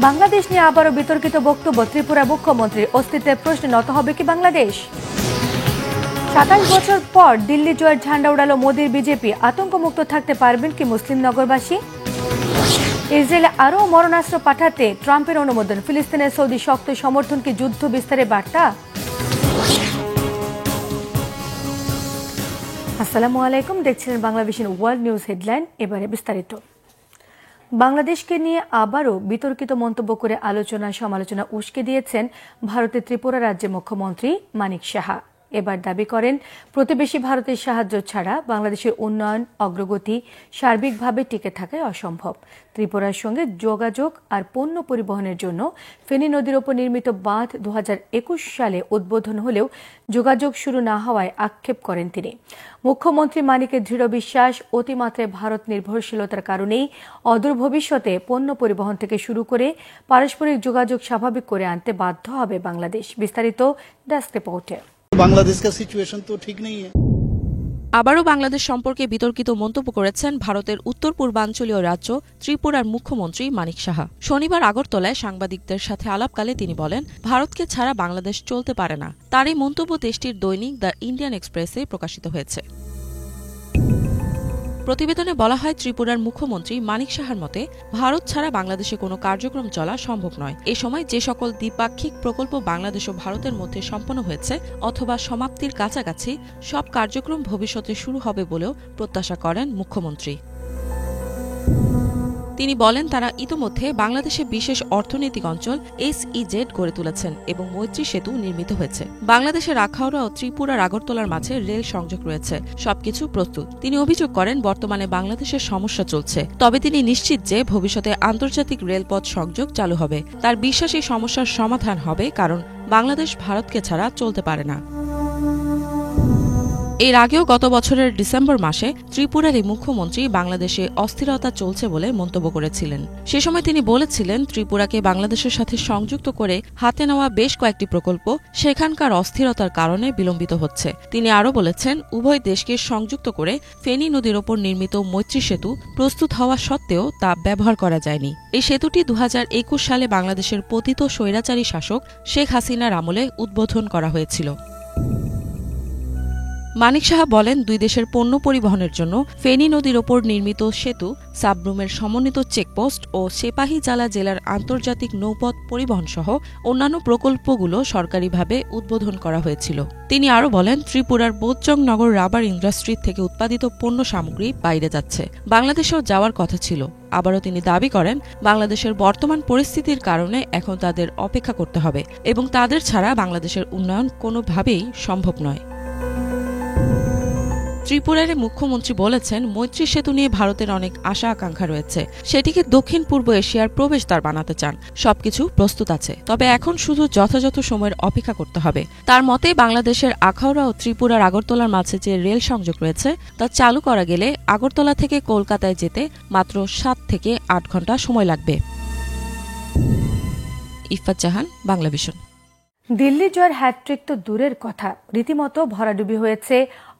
বাংলাদেশ নিয়ে আবারও বিতর্কিত বক্তব্য ত্রিপুরা মুখ্যমন্ত্রীর। অস্তিত্বের প্রশ্নে নত হবে কি বাংলাদেশ? 27 বছর পর দিল্লি জয়ের ঝান্ডা উড়ালো মোদির বিজেপি। আতঙ্কমুক্ত থাকতে পারবেন কি মুসলিম নগরবাসী? ইসরায়েলে আরও মরণাস্ত্র পাঠাতে ট্রাম্পের অনুমোদন। ফিলিস্তিনের সৌদি শক্ত সমর্থন কি যুদ্ধ বিস্তারের বার্তা? আসসালামু আলাইকুম, দেখছিলেন বাংলাভিশন ওয়ার্ল্ড নিউজ হেডলাইন। এবারে বিস্তারিত। বাংলাদেশকে নিয়ে আবারও বিতর্কিত মন্তব্য করে আলোচনা সমালোচনা উস্কে দিয়েছেন ভারতের ত্রিপুরা রাজ্যের মুখ্যমন্ত্রী মানিক সাহা। এবার দাবি করেন, প্রতিবেশী ভারতের সাহায্য ছাড়া বাংলাদেশের উন্নয়ন অগ্রগতি সার্বিকভাবে টিকে থাকাই অসম্ভব। ত্রিপুরার সঙ্গে যোগাযোগ আর পণ্য পরিবহনের জন্য ফেনী নদীর ওপর নির্মিত বাঁধ 2021 সালে উদ্বোধন হলেও যোগাযোগ শুরু না হওয়ায় আক্ষেপ করেন তিনি। মুখ্যমন্ত্রী মানিকের দৃঢ় বিশ্বাস, অতিমাত্রায় ভারত নির্ভরশীলতার কারণেই অদূর ভবিষ্যতে পণ্য পরিবহন থেকে শুরু করে পারস্পরিক যোগাযোগ স্বাভাবিক করে আনতে বাধ্য হবে বাংলাদেশ। বিস্তারিত ডেস্ক রিপোর্টে। বাংলাদেশ का সিচুয়েশন তো ঠিক নেই। আবারও বাংলাদেশ সম্পর্কে বিতর্কিত মন্তব্য করেছেন ভারতের উত্তর পূর্বাঞ্চলীয় রাজ্য ত্রিপুরার মুখ্যমন্ত্রী মানিক সাহা। শনিবার আগরতলায় সাংবাদিকদের সাথে আলাপকালে তিনি বলেন, ভারতকে ছাড়া বাংলাদেশ চলতে পারে না। তার এই মন্তব্য দেশটির দৈনিক দ্য ইন্ডিয়ান এক্সপ্রেসে প্রকাশিত হয়েছে। প্রতিবেদনে বলা হয়, ত্রিপুরার মুখ্যমন্ত্রী মানিক সাহার মতে ভারত ছাড়া বাংলাদেশে কোনো কার্যক্রম চলা সম্ভব নয়। এ সময় যে সকল দ্বিপাক্ষিক প্রকল্প বাংলাদেশ ও ভারতের মধ্যে সম্পন্ন হয়েছে অথবা সমাপ্তির কাছাকাছি, সব কার্যক্রম ভবিষ্যতে শুরু হবে বলেও প্রত্যাশা করেন মুখ্যমন্ত্রী। তিনি বলেন, তারা ইতোমধ্যে বাংলাদেশে বিশেষ অর্থনৈতিক অঞ্চল SEZ গড়ে তুলেছেন এবং মৈত্রী সেতু নির্মিত হয়েছে। বাংলাদেশের আখাউড়া ও ত্রিপুরার আগরতলার মাঝে রেল সংযোগ রয়েছে, সবকিছু প্রস্তুত। তিনি অভিযোগ করেন, বর্তমানে বাংলাদেশের সমস্যা চলছে, তবে তিনি নিশ্চিত যে ভবিষ্যতে আন্তর্জাতিক রেলপথ সংযোগ চালু হবে। তার বিশ্বাস এই সমস্যার সমাধান হবে, কারণ বাংলাদেশ ভারতকে ছাড়া চলতে পারে না। এর আগেও গত বছরের ডিসেম্বর মাসে ত্রিপুরার এই মুখ্যমন্ত্রী বাংলাদেশে অস্থিরতা চলছে বলে মন্তব্য করেছিলেন। সে সময় তিনি বলেছিলেন, ত্রিপুরাকে বাংলাদেশের সাথে সংযুক্ত করে হাতে নেওয়া বেশ কয়েকটি প্রকল্প সেখানকার অস্থিরতার কারণে বিলম্বিত হচ্ছে। তিনি আরও বলেছেন, উভয় দেশকে সংযুক্ত করে ফেনী নদীর ওপর নির্মিত মৈত্রী সেতু প্রস্তুত হওয়া সত্ত্বেও তা ব্যবহার করা যায়নি। এই সেতুটি 2021 সালে বাংলাদেশের পতিত স্বৈরাচারী শাসক শেখ হাসিনার আমলে উদ্বোধন করা হয়েছিল। মানিক সাহা বলেন, দুই দেশের পণ্য পরিবহনের জন্য ফেনী নদীর ওপর নির্মিত সেতু, সাবরুমের সমন্বিত চেকপোস্ট ও সিপাহীজলা জেলার আন্তর্জাতিক নৌপথ পরিবহন সহ অন্যান্য প্রকল্পগুলো সরকারিভাবে উদ্বোধন করা হয়েছিল। তিনি আরও বলেন, ত্রিপুরার বোধজং নগর রাবার ইন্ডাস্ট্রি থেকে উৎপাদিত পণ্য সামগ্রী বাইরে যাচ্ছে, বাংলাদেশেও যাওয়ার কথা ছিল। আবারও তিনি দাবি করেন, বাংলাদেশের বর্তমান পরিস্থিতির কারণে এখন তাদের অপেক্ষা করতে হবে এবং তাদের ছাড়া বাংলাদেশের উন্নয়ন কোনোভাবেই সম্ভব নয়। ত্রিপুরার মুখ্যমন্ত্রী বলেছেন, মৈত্রী সেতু নিয়ে ভারতের অনেক আশা আকাঙ্ক্ষা রয়েছে, সেটিকে দক্ষিণ পূর্ব এশিয়ার প্রবেশদ্বার বানাতে চান। সবকিছু প্রস্তুত আছে, তবে এখন শুধু যথাযথ সময়ের অপেক্ষা করতে হবে। তার মতে বাংলাদেশের আখাউড়া ও ত্রিপুরার আগরতলার মাঝে যে রেল সংযোগ রয়েছে তা চালু করা গেলে আগরতলা থেকে কলকাতায় যেতে মাত্র 7 থেকে 8 ঘণ্টা সময় লাগবে। ইফাত জাহান, বাংলাভিশন। দিল্লি জয়ের হ্যাটট্রিক তো দূরের কথা, রীতিমতো ভরাডুবি হয়েছে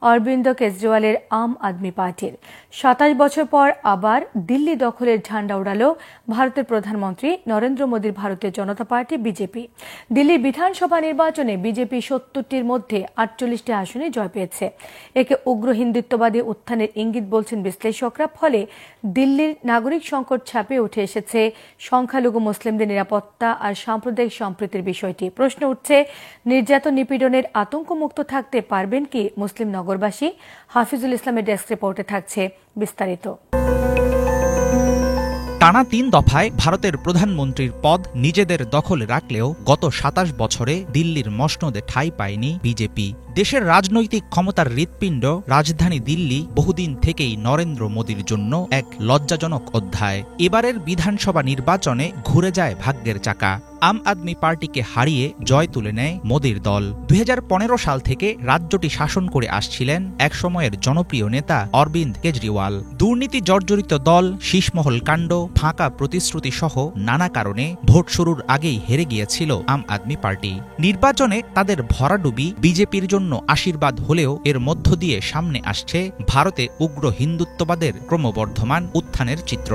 অরবিন্দ কেজরিওয়ালের আম আদমি পার্টির। 27 বছর পর আবার দিল্লি দখলের ঝান্ডা উড়ালো ভারতের প্রধানমন্ত্রী নরেন্দ্র মোদীর ভারতীয় জনতা পার্টি বিজেপি। দিল্লির বিধানসভা নির্বাচনে বিজেপি 70টির মধ্যে 48টি আসনে জয় পেয়েছে। একে উগ্র হিন্দুত্ববাদী উত্থানের ইঙ্গিত বলছেন বিশ্লেষকরা। ফলে দিল্লির নাগরিক সংকট ছাপিয়ে উঠে এসেছে সংখ্যালঘু মুসলিমদের নিরাপত্তা আর সাম্প্রদায়িক সম্প্রীতির বিষয়টি। প্রশ্ন উঠছে, নির্যাতন নিপীড়নের আতঙ্কমুক্ত থাকতে পারবেন কি মুসলিম নগরবাসী? হাফিজুল ইসলামের ডেস্ক রিপোর্টে থাকছে বিস্তারিত। টানা 3 দফায় ভারতের প্রধানমন্ত্রীর পদ নিজেদের দখলে রাখলেও গত 27 বছরে দিল্লির মসনদে ঠাঁই পায়নি বিজেপি। দেশের রাজনৈতিক ক্ষমতার হৃৎপিণ্ড রাজধানী দিল্লি বহুদিন থেকেই নরেন্দ্র মোদীর জন্য এক লজ্জাজনক অধ্যায়। এবারের বিধানসভা নির্বাচনে ঘুরে যায় ভাগ্যের চাকা। আম আদমি পার্টিকে হারিয়ে জয় তুলে নেয় মোদীর দল। 2015 সাল থেকে রাজ্যটি শাসন করে আসছিলেন একসময়ের জনপ্রিয় নেতা অরবিন্দ কেজরিওয়াল। দুর্নীতি জর্জরিত দল, শীষমহল কাণ্ড, ফাঁকা প্রতিশ্রুতি সহ নানা কারণে ভোট শুরুর আগেই হেরে গিয়েছিল আম আদমি পার্টি। নির্বাচনে তাদের ভরাডুবি বিজেপির জন্য আশীর্বাদ হলেও এর মধ্য দিয়ে সামনে আসছে ভারতে উগ্র হিন্দুত্ববাদের ক্রমবর্ধমান উত্থানের চিত্র।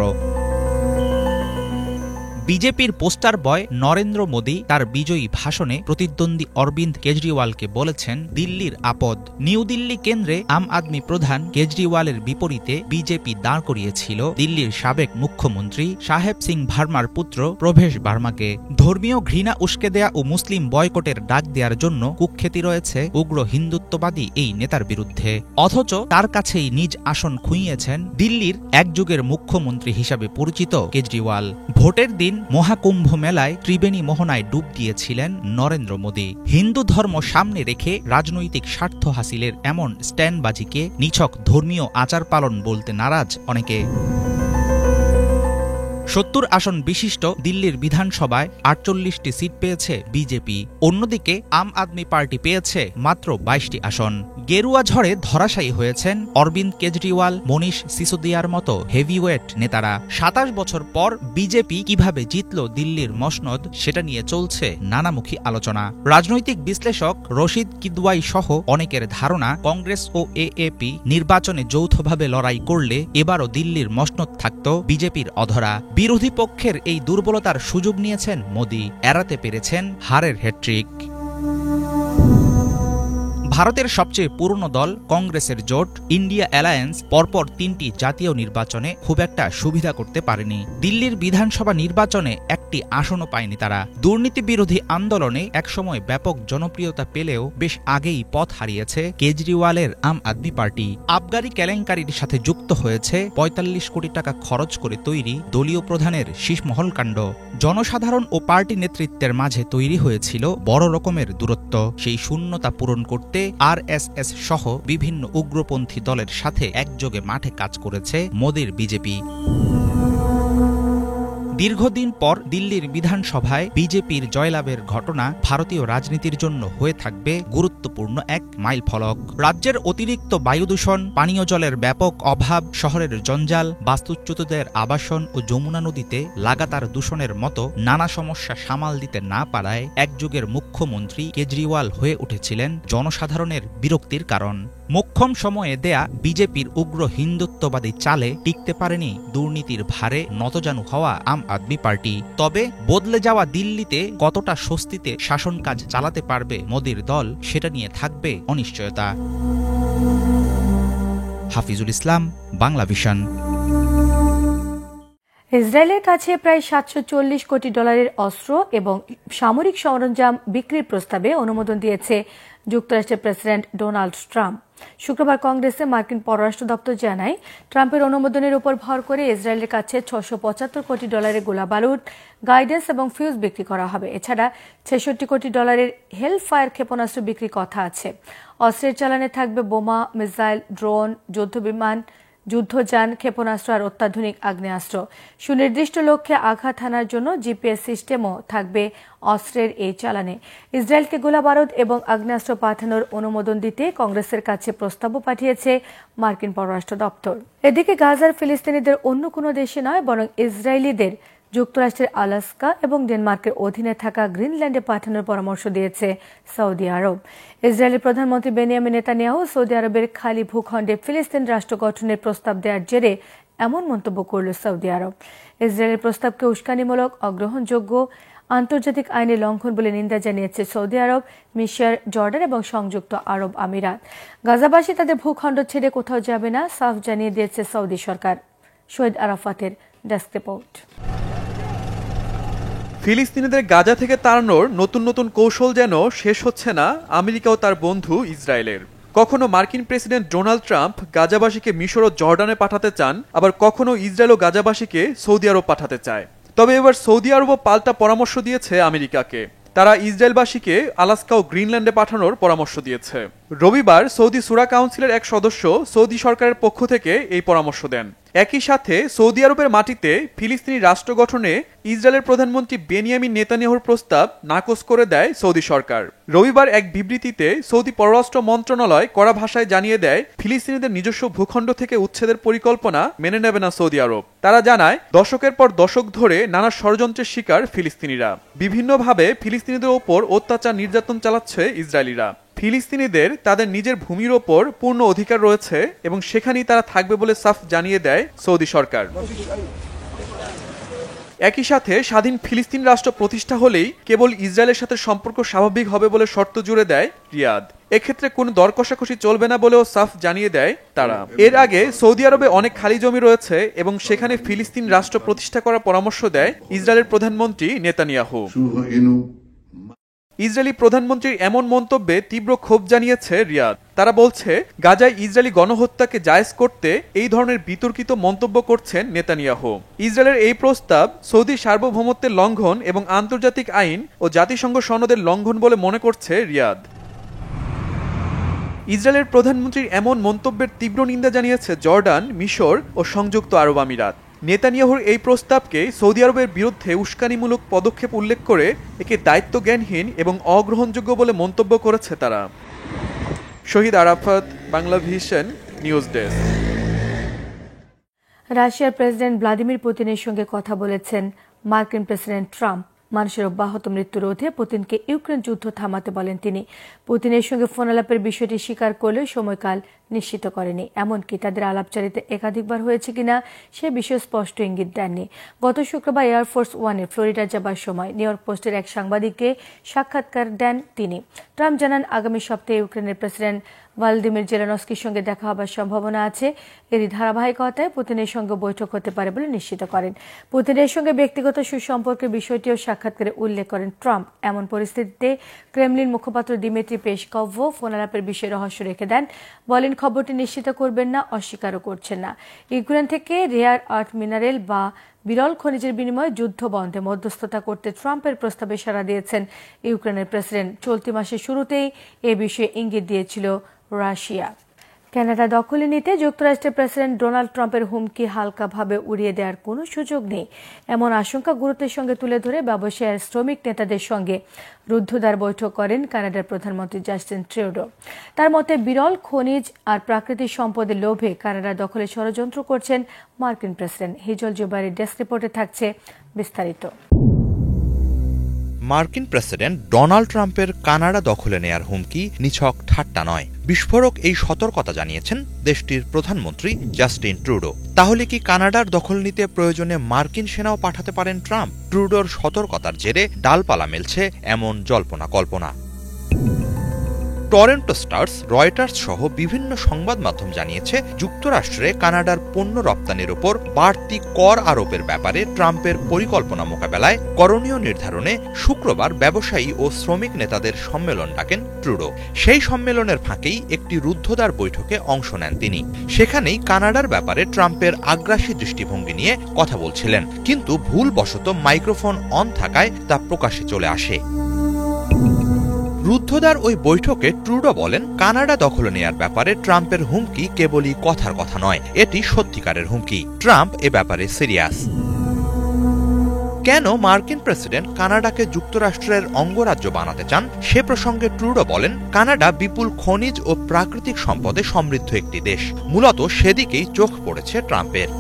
বিজেপির পোস্টার বয় নরেন্দ্র মোদী তার বিজয়ী ভাষণে প্রতিদ্বন্দ্বী অরবিন্দ কেজরিওয়ালকে বলেছেন দিল্লির আপদ। নিউ দিল্লি কেন্দ্রে আম আদমি প্রধান কেজরিওয়ালের বিপরীতে বিজেপি দাঁড় করিয়েছিল দিল্লির সাবেক মুখ্যমন্ত্রী সাহেব সিং ভার্মার পুত্র প্রভেশ বার্মাকে। ধর্মীয় ঘৃণা উস্কে দেয়া ও মুসলিম বয়কটের ডাক দেওয়ার জন্য কুখ্যাতি রয়েছে উগ্র হিন্দুত্ববাদী এই নেতার বিরুদ্ধে, অথচ তার কাছেই নিজ আসন খুইয়েছেন দিল্লির এক যুগের মুখ্যমন্ত্রী হিসাবে পরিচিত কেজরিওয়াল। ভোটের দিন মহাকুম্ভ মেলায় ত্রিবেণী মোহনায় ডুব দিয়েছিলেন নরেন্দ্র মোদী। হিন্দু ধর্ম সামনে রেখে রাজনৈতিক স্বার্থ হাসিলের এমন স্ট্যান্ডবাজিকে নিছক ধর্মীয় আচার পালন বলতে নারাজ অনেকে। ৭০ আসন বিশিষ্ট দিল্লির বিধানসভায় ৪৮টি সিট পেয়েছে বিজেপি। অন্যদিকে আম আদমি পার্টি পেয়েছে মাত্র ২২টি আসন। গেরুয়া ঝড়ে ধরাশায়ী হয়েছেন অরবিন্দ কেজরিওয়াল, মনীষ সিসোদিয়ার মতো হেভিওয়েট নেতারা। ২৭ বছর পর বিজেপি কিভাবে জিতল দিল্লির মসনদ, সেটা নিয়ে চলছে নানামুখী আলোচনা। রাজনৈতিক বিশ্লেষক রশিদ কিদওয়াই সহ অনেকের ধারণা, কংগ্রেস ও এএপি নির্বাচনে যৌথভাবে লড়াই করলে এবারও দিল্লির মসনদ থাকত বিজেপির অধরা। বিরোধী পক্ষের এই দুর্বলতার সুযোগ নিয়েছেন মোদী, এড়াতে পেরেছেন হারের হ্যাট্রিক। ভারতের সবচেয়ে পুরনো দল কংগ্রেসের জোট ইন্ডিয়া অ্যালায়েন্স পরপর ৩টি জাতীয় নির্বাচনে খুব একটা সুবিধা করতে পারেনি। দিল্লির বিধানসভা নির্বাচনে একটি আসনও পায়নি তারা। দুর্নীতি বিরোধী আন্দোলনে একসময় ব্যাপক জনপ্রিয়তা পেলেও বেশ আগেই পথ হারিয়েছে কেজরিওয়ালের আম আদমি পার্টি। আবগারি কেলেঙ্কারির সাথে যুক্ত হয়েছে ৪৫ কোটি টাকা খরচ করে তৈরি দলীয় প্রধানের শীষমহল কাণ্ড। জনসাধারণ ও পার্টি নেতৃত্বের মাঝে তৈরি হয়েছিল বড় রকমের দূরত্ব। সেই শূন্যতা পূরণ করতে আরএসএস সহ বিভিন্ন উগ্রপন্থী দলের সাথে একযোগে মাঠে কাজ করেছে মোদীর বিজেপি। দীর্ঘদিন পর দিল্লির বিধানসভায় বিজেপির জয়লাভের ঘটনা ভারতীয় রাজনীতির জন্য হয়ে থাকবে গুরুত্বপূর্ণ এক মাইলফলক। রাজ্যের অতিরিক্ত বায়ুদূষণ, পানীয় জলের ব্যাপক অভাব, শহরের জঞ্জাল, বাস্তুচ্যুতদের আবাসন ও যমুনা নদীতে লাগাতার দূষণের মতো নানা সমস্যা সামাল দিতে না পারায় একযুগের মুখ্যমন্ত্রী কেজরিওয়াল হয়ে উঠেছিলেন জনসাধারণের বিরক্তির কারণ। মোক্ষম সময়ে দেয়া বিজেপির উগ্র হিন্দুত্ববাদী চালে টিকতে পারেনি দুর্নীতির ভারে নতজানু হওয়া আম আদমি পার্টি। তবে বদলে যাওয়া দিল্লিতে কতটা স্বস্তিতে শাসন কাজ চালাতে পারবে মোদীর দল, সেটা নিয়ে থাকবে অনিশ্চয়তা। হাফিজুল ইসলাম, বাংলা ভিশন। ইসরায়েলের কাছে প্রায় $৭৪০ কোটি অস্ত্র এবং সামরিক সরঞ্জাম বিক্রির প্রস্তাবে অনুমোদন দিয়েছে যুক্তরাষ্ট্রের প্রেসিডেন্ট ডোনাল্ড ট্রাম্প। শুক্রবার কংগ্রেসে মার্কিন পররাষ্ট্র দপ্তর জানায়, ট্রাম্পের অনুমোদনের উপর ভর করে ইসরায়েলের কাছে $৬৭৫ কোটি গোলাবারুদ, গাইডেন্স এবং ফিউজ বিক্রি করা হবে। এছাড়া $৬৬ কোটি হেলফায়ার ক্ষেপণাস্ত্র বিক্রির কথা আছে। অস্ত্রের চালানে থাকবে বোমা, মিসাইল, ড্রোন, যুদ্ধবিমান, যুদ্ধযান, ক্ষেপণাস্ত্র আর অত্যাধুনিক আগ্নেয়াস্ত্র। সুনির্দিষ্ট লক্ষ্যে আঘাত হানার জন্য জিপিএস সিস্টেমও থাকবে অস্ত্রের এই চালানে। ইসরায়েলকে গোলাবারুদ এবং আগ্নেয়াস্ত্র পাঠানোর অনুমোদন দিতে কংগ্রেসের কাছে প্রস্তাবও পাঠিয়েছে মার্কিন পররাষ্ট্র দপ্তর। এদিকে গাজার ফিলিস্তিনিদের অন্য কোনো দেশে নয়, বরং ইসরায়েলিদের যুক্তরাষ্ট্রের আলাস্কা এবং ডেনমার্কের অধীনে থাকা গ্রিনল্যান্ডে পাঠানোর পরামর্শ দিয়েছে সৌদি আরব। ইসরায়েলের প্রধানমন্ত্রী বেনিয়ামিন নেতানিয়াহু সৌদি আরবের খালি ভূখণ্ডে ফিলিস্তিন রাষ্ট্র গঠনের প্রস্তাব দেওয়ার জেরে এমন মন্তব্য করল সৌদি আরব। ইসরায়েলের প্রস্তাবকে উস্কানিমূলক, অগ্রহণযোগ্য, আন্তর্জাতিক আইনের লঙ্ঘন বলে নিন্দা জানিয়েছে সৌদি আরব, মিশর, জর্ডান এবং সংযুক্ত আরব আমিরাত। গাজাবাসী তাদের ভূখণ্ড ছেড়ে কোথাও যাবে না, সাফ জানিয়ে দিয়েছে সৌদি সরকার। শহীদ আরাফাতের ডেস্ক রিপোর্ট। ফিলিস্তিনিদের গাজা থেকে তাড়ানোর নতুন নতুন কৌশল যেন শেষ হচ্ছে না আমেরিকা ও তার বন্ধু ইসরায়েলের। কখনো মার্কিন প্রেসিডেন্ট ডোনাল্ড ট্রাম্প গাজাবাসীকে মিশর ও জর্ডানে পাঠাতে চান, আবার কখনো ইসরায়েল ও গাজাবাসীকে সৌদি আরব পাঠাতে চায়। তবে এবার সৌদি আরবও পাল্টা পরামর্শ দিয়েছে আমেরিকাকে। তারা ইসরায়েলবাসীকে আলাস্কা ও গ্রিনল্যান্ডে পাঠানোর পরামর্শ দিয়েছে। রবিবার সৌদি শূরা কাউন্সিলের এক সদস্য সৌদি সরকারের পক্ষ থেকে এই পরামর্শ দেন। একই সাথে সৌদি আরবের মাটিতে ফিলিস্তিনি রাষ্ট্র গঠনে ইসরায়েলের প্রধানমন্ত্রী বেনিয়ামিন নেতানিয়াহুর প্রস্তাব নাকচ করে দেয় সৌদি সরকার। রবিবার এক বিবৃতিতে সৌদি পররাষ্ট্র মন্ত্রণালয় কড়া ভাষায় জানিয়ে দেয়, ফিলিস্তিনিদের নিজস্ব ভূখণ্ড থেকে উচ্ছেদের পরিকল্পনা মেনে নেবে না সৌদি আরব। তারা জানায়, দশকের পর দশক ধরে নানা ষড়যন্ত্রের শিকার ফিলিস্তিনিরা। বিভিন্নভাবে ফিলিস্তিনিদের ওপর অত্যাচার নির্যাতন চালাচ্ছে ইসরায়েলিরা। ফিলিস্তিনিদের তাদের নিজের ভূমির ওপর পূর্ণ অধিকার রয়েছে এবং সেখানেই তারা থাকবে বলে সাফ জানিয়ে দেয় সৌদি সরকার। একই সাথে স্বাধীন ফিলিস্তিন রাষ্ট্র প্রতিষ্ঠা হলেই কেবল ইসরায়েলের সাথে সম্পর্ক স্বাভাবিক হবে বলে শর্ত জুড়ে দেয় রিয়াদ। এক্ষেত্রে কোনো দর কষাকষি চলবে না বলেও সাফ জানিয়ে দেয় তারা। এর আগে সৌদি আরবে অনেক খালি জমি রয়েছে এবং সেখানে ফিলিস্তিন রাষ্ট্র প্রতিষ্ঠা করার পরামর্শ দেয় ইসরায়েলের প্রধানমন্ত্রী নেতানিয়াহু। ইসরায়েলি প্রধানমন্ত্রীর এমন মন্তব্যে তীব্র ক্ষোভ জানিয়েছে রিয়াদ। তারা বলছে, গাজায় ইসরায়েলি গণহত্যাকে জায়েজ করতে এই ধরনের বিতর্কিত মন্তব্য করছেন নেতানিয়াহু। ইসরায়েলের এই প্রস্তাব সৌদি সার্বভৌমত্বের লঙ্ঘন এবং আন্তর্জাতিক আইন ও জাতিসংঘ সনদের লঙ্ঘন বলে মনে করছে রিয়াদ। ইসরায়েলের প্রধানমন্ত্রীর এমন মন্তব্যের তীব্র নিন্দা জানিয়েছে জর্ডান, মিশর ও সংযুক্ত আরব আমিরাত। নেতানিয়াহুর এই প্রস্তাবকে সৌদি আরবের বিরুদ্ধে উস্কানিমূলক পদক্ষেপ উল্লেখ করে একে দায়িত্বজ্ঞানহীন এবং অগ্রহণযোগ্য বলে মন্তব্য করেছে তারা। Shahid Arafat, Bangla vision, news desk. রাশিয়ার প্রেসিডেন্ট ভ্লাদিমির পুতিনের সঙ্গে কথা বলেছেন মার্কিন প্রেসিডেন্ট ট্রাম্প। মানুষের অব্যাহত মৃত্যু রোধে পুতিনকে ইউক্রেন যুদ্ধ থামাতে বলেন তিনি। পুতিনের সঙ্গে ফোন আলাপের বিষয়টি স্বীকার করলেও সময়কাল নিশ্চিত করেনি। এমনকি তাদের আলাপচারিতা একাধিকবার হয়েছে কিনা সে বিষয়ে স্পষ্ট ইঙ্গিত দেননি। গত শুক্রবার এয়ারফোর্স ওয়ানে ফ্লোরিডা যাবার সময় নিউ ইয়র্ক পোস্টের এক সাংবাদিককে সাক্ষাৎকার দেন তিনি। ট্রাম্প জানান, আগামী সপ্তাহে ইউক্রেনের প্রেসিডেন্ট ভলোদিমির জেলেনস্কির সঙ্গে দেখা হবার সম্ভাবনা আছে। এরই ধারাবাহিকতায় পুতিনের সঙ্গে বৈঠক হতে পারে বলে নিশ্চিত করেন। পুতিনের সঙ্গে ব্যক্তিগত সুসম্পর্কের বিষয়টিও সাক্ষাৎকারে উল্লেখ করেন ট্রাম্প। এমন পরিস্থিতিতে ক্রেমলিন মুখপাত্র দিমিত্রি পেসকভও ফোন আলাপের বিষয়ে রহস্য রেখে দেন। বলেন, খবরটি নিশ্চিত করবেন না, অস্বীকারও করছেন না। ইউক্রেন থেকে রেয়ার আর্থ মিনারেল বা বিরল খনিজের বিনিময়ে যুদ্ধ বন্ধে মধ্যস্থতা করতে ট্রাম্পের প্রস্তাবে সাড়া দিয়েছেন ইউক্রেনের প্রেসিডেন্ট। চলতি মাসের শুরুতেই এ বিষয়ে ইঙ্গিত দিয়েছিল রাশিয়া। কানাডা দখলে নিতে যুক্তরাষ্ট্রের প্রেসিডেন্ট ডোনাল্ড ট্রাম্পের হুমকি হালকাভাবে উড়িয়ে দেওয়ার কোনো সুযোগ নেই, এমন আশঙ্কা গুরুত্বের সঙ্গে তুলে ধরে ব্যবসায়ী আর শ্রমিক নেতাদের সঙ্গে রুদ্ধদ্বার বৈঠক করেন কানাডার প্রধানমন্ত্রী জাস্টিন ট্রুডো। তার মতে, বিরল খনিজ আর প্রাকৃতিক সম্পদের লোভে কানাডা দখলে ষড়যন্ত্র করছেন মার্কিন প্রেসিডেন্ট। হিজল জুবাইরের ডেস্ক রিপোর্টে থাকছে বিস্তারিত। মার্কিন প্রেসিডেন্ট ডোনাল্ড ট্রাম্পের কানাডা দখলে নেয়ার হুমকি নিছক ঠাট্টা নয়, বিস্ফোরক এই সতর্কতা জানিয়েছেন দেশটির প্রধানমন্ত্রী জাস্টিন ট্রুডো। তাহলে কি কানাডার দখল নিতে প্রয়োজনে মার্কিন সেনাও পাঠাতে পারেন ট্রাম্প? ট্রুডোর সতর্কতার জেরে ডালপালা মেলছে এমন জল্পনা কল্পনা। টরন্টো স্টার্স, রয়টার্স সহ বিভিন্ন সংবাদ মাধ্যম জানিয়েছে, যুক্তরাষ্ট্রে কানাডার পণ্য রপ্তানির ওপর বাড়তি কর আরোপের ব্যাপারে ট্রাম্পের পরিকল্পনা মোকাবেলায় করণীয় নির্ধারণে শুক্রবার ব্যবসায়ী ও শ্রমিক নেতাদের সম্মেলন ডাকেন ট্রুডো। সেই সম্মেলনের ফাঁকেই একটি রুদ্ধদ্বার বৈঠকে অংশ নেন তিনি। সেখানেই কানাডার ব্যাপারে ট্রাম্পের আগ্রাসী দৃষ্টিভঙ্গি নিয়ে কথা বলছিলেন, কিন্তু ভুলবশত মাইক্রোফোন অন থাকায় তা প্রকাশ্যে চলে আসে। রুদ্ধদ্বার ওই বৈঠকে ট্রুডো বলেন, কানাডা দখল নেয়ার ব্যাপারে ট্রাম্পের হুমকি কেবলই কথার কথা নয়, এটি সত্যিকারের হুমকি। ট্রাম্প এ ব্যাপারে সিরিয়াস। কেন মার্কিন প্রেসিডেন্ট কানাডাকে যুক্তরাষ্ট্রের অঙ্গরাজ্য বানাতে চান সে প্রসঙ্গে ট্রুডো বলেন, কানাডা বিপুল খনিজ ও প্রাকৃতিক সম্পদে সমৃদ্ধ একটি দেশ। মূলত সেদিকেই চোখ পড়েছে ট্রাম্পের।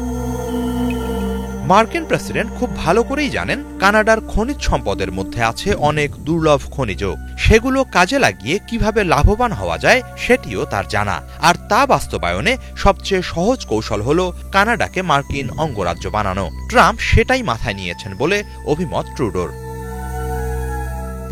মার্কিন প্রেসিডেন্ট খুব ভালো করেই জানেন, কানাডার খনিজ সম্পদের মধ্যে আছে অনেক দুর্লভ খনিজ। সেগুলো কাজে লাগিয়ে কিভাবে লাভবান হওয়া যায় সেটিও তার জানা। আর তা বাস্তবায়নে সবচেয়ে সহজ কৌশল হল কানাডাকে মার্কিন অঙ্গরাজ্য বানানো। ট্রাম্প সেটাই মাথায় নিয়েছেন বলে অভিমত ট্রুডোর।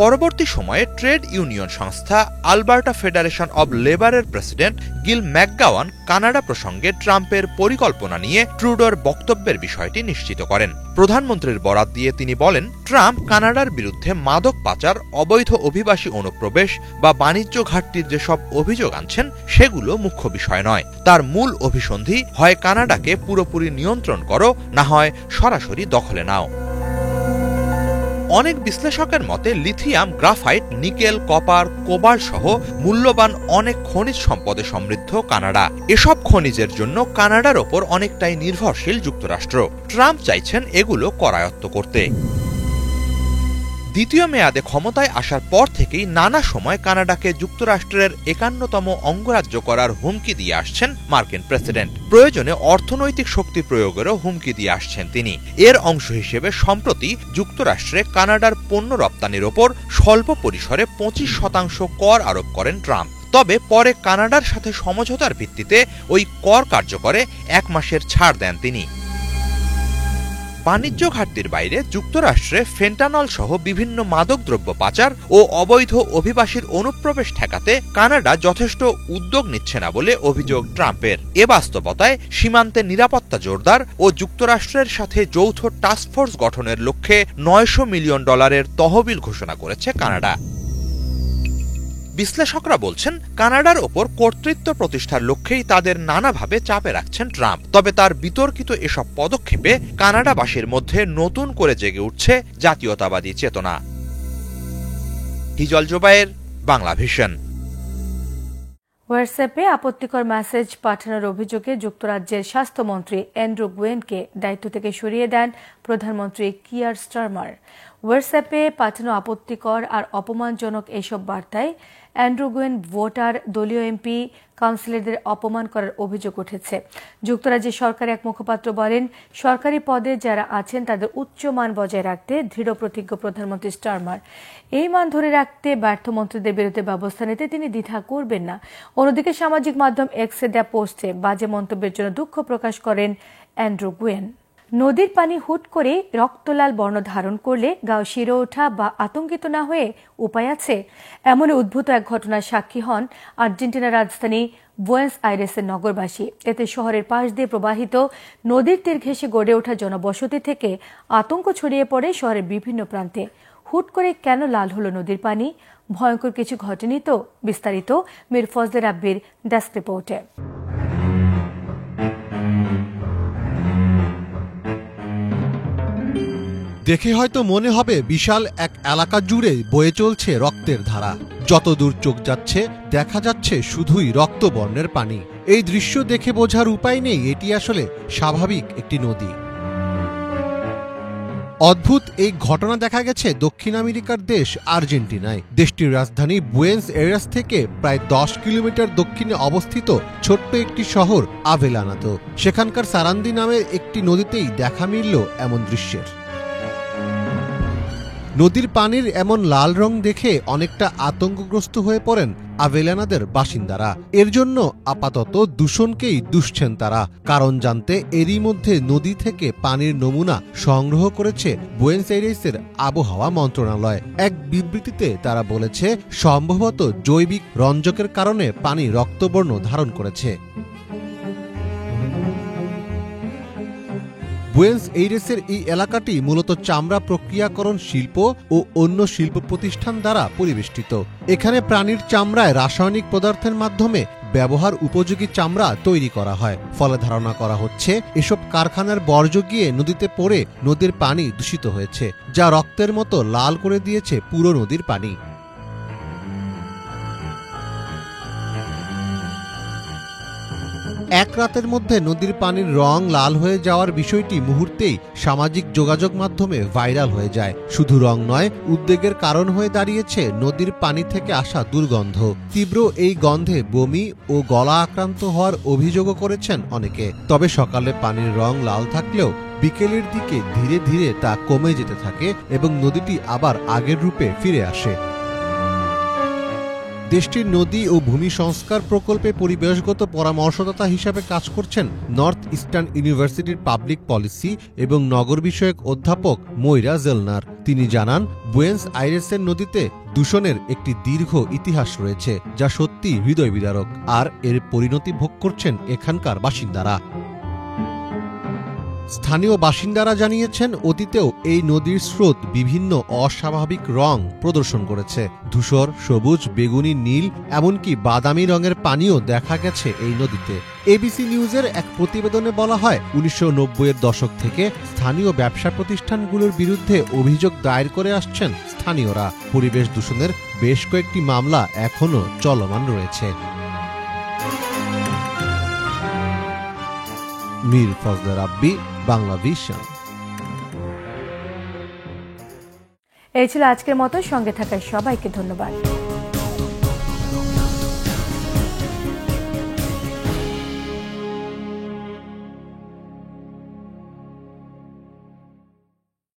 পরবর্তী সময়ে ট্রেড ইউনিয়ন সংস্থা আলবার্টা ফেডারেশন অব লেবারের প্রেসিডেন্ট গিল ম্যাকগাওয়ান কানাডা প্রসঙ্গে ট্রাম্পের পরিকল্পনা নিয়ে ট্রুডোর বক্তব্যের বিষয়টি নিশ্চিত করেন। প্রধানমন্ত্রীর বরাত দিয়ে তিনি বলেন, ট্রাম্প কানাডার বিরুদ্ধে মাদক পাচার, অবৈধ অভিবাসী অনুপ্রবেশ বা বাণিজ্য ঘাটতির যেসব অভিযোগ আনছেন সেগুলো মুখ্য বিষয় নয়। তার মূল অভিসন্ধি হয় কানাডাকে পুরোপুরি নিয়ন্ত্রণ করো, না হয় সরাসরি দখলে নাও। অনেক বিশ্লেষকের মতে lithium, graphite, nickel, copper, cobalt সহ মূল্যবান অনেক খনিজ সম্পদে সমৃদ্ধ কানাডা। এসব খনিজের জন্য কানাডার ওপর অনেকটাই নির্ভরশীল যুক্তরাষ্ট্র। ট্রাম্প চাইছেন এগুলো করায়ত্ত করতে। দ্বিতীয় মেয়াদে ক্ষমতায় আসার পর থেকেই নানা সময় কানাডাকে যুক্তরাষ্ট্রের 51তম অঙ্গরাজ্য করার হুমকি দিয়ে আসছেন মার্কিন প্রেসিডেন্ট। প্রয়োজনে অর্থনৈতিক শক্তি প্রয়োগেরও হুমকি দিয়ে আসছেন তিনি। এর অংশ হিসেবে সম্প্রতি যুক্তরাষ্ট্রে কানাডার পণ্য রপ্তানির ওপর স্বল্প পরিসরে 25% কর আরোপ করেন ট্রাম্প। তবে পরে কানাডার সাথে সমঝোতার ভিত্তিতে ওই কর কার্যকরে 1 মাসের ছাড় দেন তিনি। বাণিজ্য ঘাটতির বাইরে যুক্তরাষ্ট্রে ফেন্টানল সহ বিভিন্ন মাদকদ্রব্য পাচার ও অবৈধ অভিবাসীর অনুপ্রবেশ ঠেকাতে কানাডা যথেষ্ট উদ্যোগ নিচ্ছে না বলে অভিযোগ ট্রাম্পের। এ বাস্তবতায় সীমান্তে নিরাপত্তা জোরদার ও যুক্তরাষ্ট্রের সাথে যৌথ টাস্কফোর্স গঠনের লক্ষ্যে $900 মিলিয়ন তহবিল ঘোষণা করেছে কানাডা। বিশ্লেষকরা বলছেন, কানাডার ওপর কর্তৃত্ব প্রতিষ্ঠার লক্ষ্যেই তাদের নানাভাবে চাপে রাখছেন ট্রাম্প। তবে তার বিতর্কিত এসব পদক্ষেপে কানাডাবাসীর মধ্যে নতুন করে জেগে উঠছে জাতীয়তাবাদী চেতনা। হিজল জোবায়ের, বাংলা ভিশন। হোয়াটসঅ্যাপে আপত্তিকর মেসেজ পাঠানোর অভিযোগে যুক্তরাজ্যের স্বাস্থ্যমন্ত্রী অ্যান্ড্রু গুয়েনকে দায়িত্ব থেকে সরিয়ে দেন প্রধানমন্ত্রী কিয়ার স্টারমার। হোয়াটসঅ্যাপে পাঠানো আপত্তিকর আর অপমানজনক এসব বার্তায় অ্যান্ড্রু গুয়েন ভোটার, দলীয় এমপি, কাউন্সিলরদের অপমান করার অভিযোগ উঠেছে। যুক্তরাজ্যের সরকারি এক মুখপাত্র বলেন, সরকারি পদে যারা আছেন তাদের উচ্চ মান বজায় রাখতে দৃঢ়প্রতিজ্ঞ প্রধানমন্ত্রী স্টারমার। এই মান ধরে রাখতে ব্যর্থ মন্ত্রীদের বিরুদ্ধে ব্যবস্থা নিতে তিনি দ্বিধা করবেন না। অন্যদিকে সামাজিক মাধ্যম এক্সে দেয়া পোস্টে বাজে মন্তব্যের জন্য দুঃখ প্রকাশ করেন অ্যান্ড্রু গুয়েন। নদীর পানি হুট করে রক্তলাল বর্ণ ধারণ করলে গাও শিরে ওঠা বা আতঙ্কিত না হয়ে উপায় আছে? এমন উদ্ভূত এক ঘটনার সাক্ষী হন আর্জেন্টিনার রাজধানী বুয়েন্স আইরেসের নগরবাসী। এতে শহরের পাশ দিয়ে প্রবাহিত নদীর তীর ঘেঁষে গড়ে ওঠা জনবসতি থেকে আতঙ্ক ছড়িয়ে পড়ে শহরের বিভিন্ন প্রান্তে। হুট করে কেন লাল হলো নদীর পানি? ভয়ঙ্কর কিছু ঘটেনি তো? বিস্তারিত মীর ফজলে রাব্বির ডেস্ক রিপোর্টে। দেখে হয়তো মনে হবে বিশাল এক এলাকা জুড়ে বয়ে চলছে রক্তের ধারা। যতদূর চোখ যাচ্ছে দেখা যাচ্ছে শুধুই রক্তবর্ণের পানি। এই দৃশ্য দেখে বোঝার উপায় নেই এটি আসলে স্বাভাবিক একটি নদী। অদ্ভুত এই ঘটনা দেখা গেছে দক্ষিণ আমেরিকার দেশ আর্জেন্টিনায়। দেশটির রাজধানী বুয়েন্স এয়ারেস থেকে প্রায় 10 কিলোমিটার দক্ষিণে অবস্থিত ছোট্ট একটি শহর আভেলানাতো। সেখানকার সারান্দি নামের একটি নদীতেই দেখা মিলল এমন দৃশ্যের। নদীর পানির এমন লাল রং দেখে অনেকটা আতঙ্কগ্রস্ত হয়ে পড়েন আভেলানাদের বাসিন্দারা। এর জন্য আপাতত দূষণকেই দুষছেন তারা। কারণ জানতে এরই মধ্যে নদী থেকে পানির নমুনা সংগ্রহ করেছে বুয়েন্স আইরেসের আবহাওয়া মন্ত্রণালয়। এক বিবৃতিতে তারা বলেছে, সম্ভবত জৈবিক রঞ্জকের কারণে পানি রক্তবর্ণ ধারণ করেছে। বুয়েন্স এইরেসের এই এলাকাটি মূলত চামড়া প্রক্রিয়াকরণ শিল্প ও অন্য শিল্প প্রতিষ্ঠান দ্বারা পরিবেষ্টিত। এখানে প্রাণীর চামড়ায় রাসায়নিক পদার্থের মাধ্যমে ব্যবহার উপযোগী চামড়া তৈরি করা হয়। ফলে ধারণা করা হচ্ছে এসব কারখানার বর্জ্য গিয়ে নদীতে পড়ে নদীর পানি দূষিত হয়েছে, যা রক্তের মতো লাল করে দিয়েছে পুরো নদীর পানি। এক রাতের মধ্যে নদীর পানির রং লাল হয়ে যাওয়ার বিষয়টি মুহূর্তেই সামাজিক যোগাযোগ মাধ্যমে ভাইরাল হয়ে যায়। শুধু রং নয়, উদ্বেগের কারণ হয়ে দাঁড়িয়েছে নদীর পানি থেকে আসা দুর্গন্ধ। তীব্র এই গন্ধে বমি ও গলা আক্রান্ত হওয়ার অভিযোগও করেছেন অনেকে। তবে সকালে পানির রং লাল থাকলেও বিকেলের দিকে ধীরে ধীরে তা কমে যেতে থাকে এবং নদীটি আবার আগের রূপে ফিরে আসে। দেশটির নদী ও ভূমি সংস্কার প্রকল্পে পরিবেশগত পরামর্শদাতা হিসাবে কাজ করছেন নর্থ ইস্টার্ন ইউনিভার্সিটির পাবলিক পলিসি এবং নগর বিষয়ক অধ্যাপক ময়রা জেলনার। তিনি জানান, বুয়েন্স আইরেসের নদীতে দূষণের একটি দীর্ঘ ইতিহাস রয়েছে, যা সত্যি হৃদয় বিদারক, আর এর পরিণতি ভোগ করছেন এখানকার বাসিন্দারা। স্থানীয় বাসিন্দারা জানিয়েছেন, অতীতেও এই নদীর স্রোত বিভিন্ন অস্বাভাবিক রং প্রদর্শন করেছে। ধূসর, সবুজ, বেগুনি, নীল, এমনকি বাদামি রঙের পানিও দেখা গেছে এই নদীতে। এবিসি নিউজের এক প্রতিবেদনে বলা হয়, 1990-এর দশক থেকে স্থানীয় ব্যবসা প্রতিষ্ঠানগুলোর বিরুদ্ধে অভিযোগ দায়ের করে আসছেন স্থানীয়রা। পরিবেশ দূষণের বেশ কয়েকটি মামলা এখনও চলমান রয়েছে। মীর ফজলে রাব্বি, বাংলা ভিশন। এই ছিল আজকের মতো। সঙ্গে থাকার সবাইকে ধন্যবাদ।